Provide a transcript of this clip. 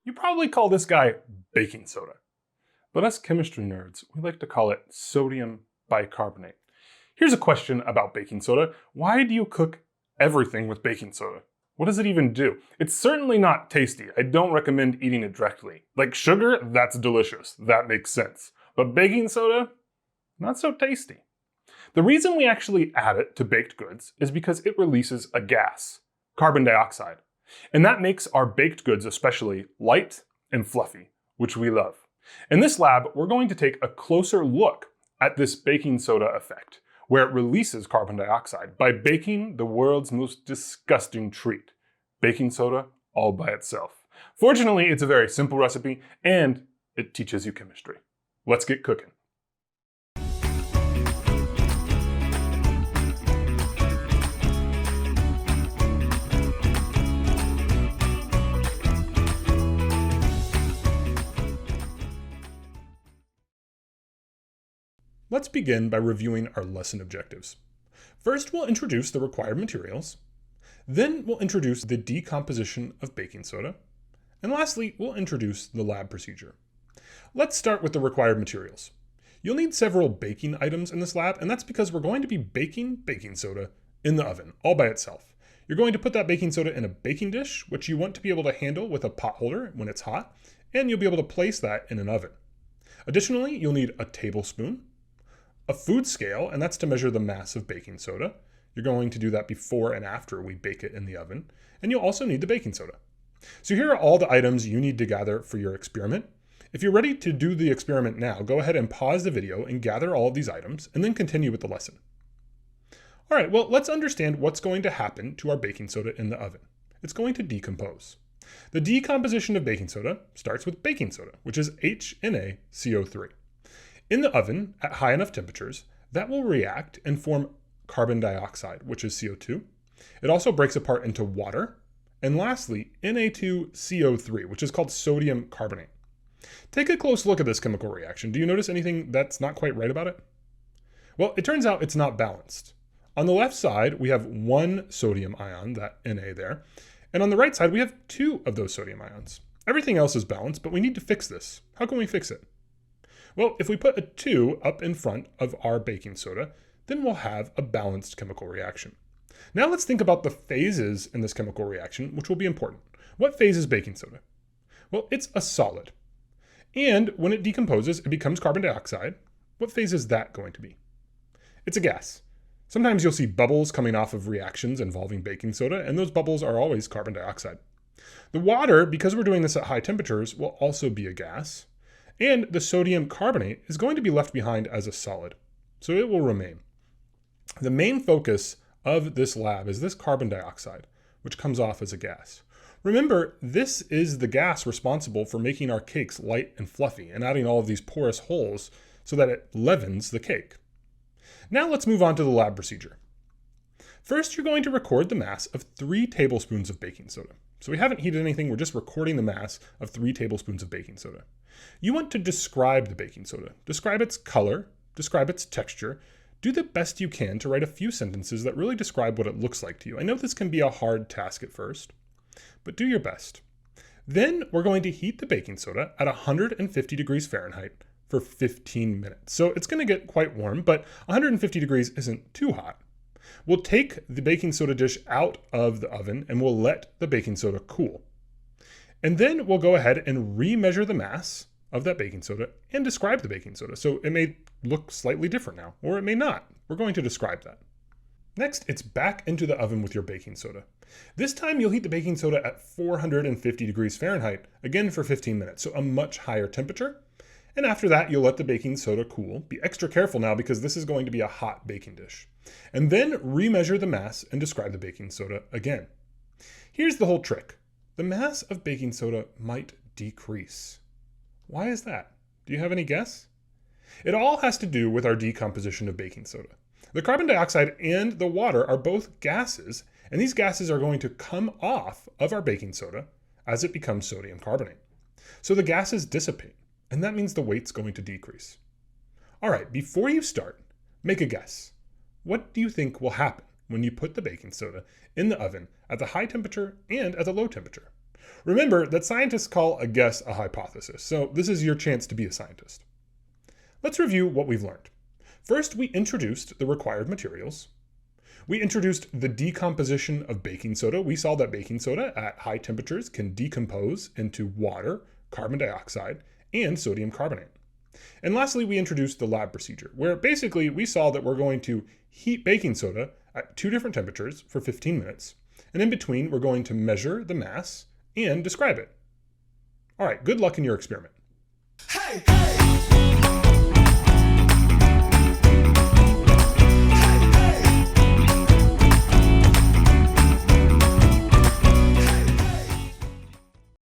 You probably call this guy baking soda, but us chemistry nerds, we like to call it sodium bicarbonate. Here's a question about baking soda. Why do you cook everything with baking soda? What does it even do? It's certainly not tasty. I don't recommend eating it directly. Like sugar, that's delicious. That makes sense. But baking soda, not so tasty. The reason we actually add it to baked goods is because it releases a gas, carbon dioxide. And that makes our baked goods especially light and fluffy, which we love. In this lab, we're going to take a closer look at this baking soda effect, where it releases carbon dioxide by baking the world's most disgusting treat, baking soda all by itself. Fortunately, it's a very simple recipe and it teaches you chemistry. Let's get cooking. Let's begin by reviewing our lesson objectives. First, we'll introduce the required materials. Then we'll introduce the decomposition of baking soda. And lastly, we'll introduce the lab procedure. Let's start with the required materials. You'll need several baking items in this lab, and that's because we're going to be baking baking soda in the oven, all by itself. You're going to put that baking soda in a baking dish, which you want to be able to handle with a pot holder when it's hot, and you'll be able to place that in an oven. Additionally, you'll need a tablespoon, a food scale, and that's to measure the mass of baking soda. You're going to do that before and after we bake it in the oven. And you'll also need the baking soda. So here are all the items you need to gather for your experiment. If you're ready to do the experiment now, go ahead and pause the video and gather all of these items and then continue with the lesson. All right, well, let's understand what's going to happen to our baking soda in the oven. It's going to decompose. The decomposition of baking soda starts with baking soda, which is HNaCO3. In the oven, at high enough temperatures, that will react and form carbon dioxide, which is CO2. It also breaks apart into water. And lastly, Na2CO3, which is called sodium carbonate. Take a close look at this chemical reaction. Do you notice anything that's not quite right about it? Well, it turns out it's not balanced. On the left side, we have one sodium ion, that Na there. And on the right side, we have two of those sodium ions. Everything else is balanced, but we need to fix this. How can we fix it? Well, if we put a 2 up in front of our baking soda, then we'll have a balanced chemical reaction. Now let's think about the phases in this chemical reaction, which will be important. What phase is baking soda? Well, it's a solid. And when it decomposes, it becomes carbon dioxide. What phase is that going to be? It's a gas. Sometimes you'll see bubbles coming off of reactions involving baking soda, and those bubbles are always carbon dioxide. The water, because we're doing this at high temperatures, will also be a gas. And the sodium carbonate is going to be left behind as a solid, so it will remain. The main focus of this lab is this carbon dioxide, which comes off as a gas. Remember, this is the gas responsible for making our cakes light and fluffy and adding all of these porous holes so that it leavens the cake. Now let's move on to the lab procedure. First, you're going to record the mass of 3 tablespoons of baking soda. So we haven't heated anything, we're just recording the mass of 3 tablespoons of baking soda. You want to describe the baking soda. Describe its color, describe its texture. Do the best you can to write a few sentences that really describe what it looks like to you. I know this can be a hard task at first, but do your best. Then we're going to heat the baking soda at 150 degrees Fahrenheit for 15 minutes. So it's going to get quite warm, but 150 degrees isn't too hot. We'll take the baking soda dish out of the oven and we'll let the baking soda cool. And then we'll go ahead and remeasure the mass of that baking soda and describe the baking soda. So it may look slightly different now, or it may not. We're going to describe that. Next, it's back into the oven with your baking soda. This time you'll heat the baking soda at 450 degrees Fahrenheit, again for 15 minutes, so a much higher temperature. And after that, you'll let the baking soda cool. Be extra careful now because this is going to be a hot baking dish. And then remeasure the mass and describe the baking soda again. Here's the whole trick. The mass of baking soda might decrease. Why is that? Do you have any guess? It all has to do with our decomposition of baking soda. The carbon dioxide and the water are both gases, and these gases are going to come off of our baking soda as it becomes sodium carbonate. So the gases dissipate, and that means the weight's going to decrease. All right, before you start, make a guess. What do you think will happen when you put the baking soda in the oven at the high temperature and at the low temperature? Remember that scientists call a guess a hypothesis, so this is your chance to be a scientist. Let's review what we've learned. First, we introduced the required materials. We introduced the decomposition of baking soda. We saw that baking soda at high temperatures can decompose into water, carbon dioxide, and sodium carbonate. And lastly, we introduced the lab procedure, where basically we saw that we're going to heat baking soda at 2 different temperatures for 15 minutes, and in between we're going to measure the mass and describe it. All right, good luck in your experiment. Hey, hey!